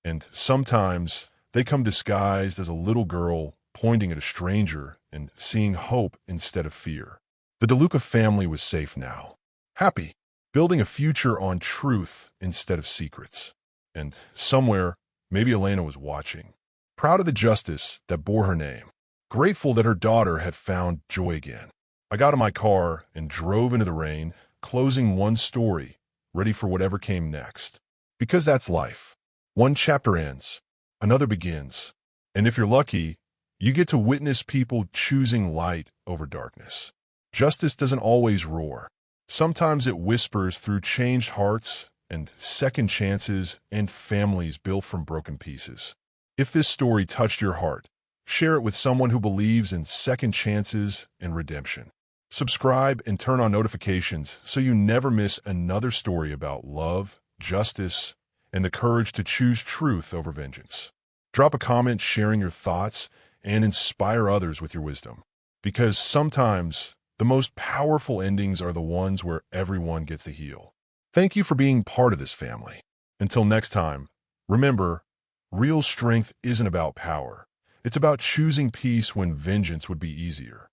And sometimes they come disguised as a little girl pointing at a stranger and seeing hope instead of fear. The DeLuca family was safe now, happy, building a future on truth instead of secrets. And somewhere, maybe Elena was watching, proud of the justice that bore her name, grateful that her daughter had found joy again. I got in my car and drove into the rain, closing one story, ready for whatever came next. Because that's life. One chapter ends, another begins. And if you're lucky, you get to witness people choosing light over darkness. Justice doesn't always roar. Sometimes it whispers through changed hearts and second chances and families built from broken pieces. If this story touched your heart, share it with someone who believes in second chances and redemption. Subscribe and turn on notifications so you never miss another story about love, justice, and the courage to choose truth over vengeance. Drop a comment sharing your thoughts and inspire others with your wisdom. Because sometimes the most powerful endings are the ones where everyone gets to heal. Thank you for being part of this family. Until next time, remember, real strength isn't about power. It's about choosing peace when vengeance would be easier.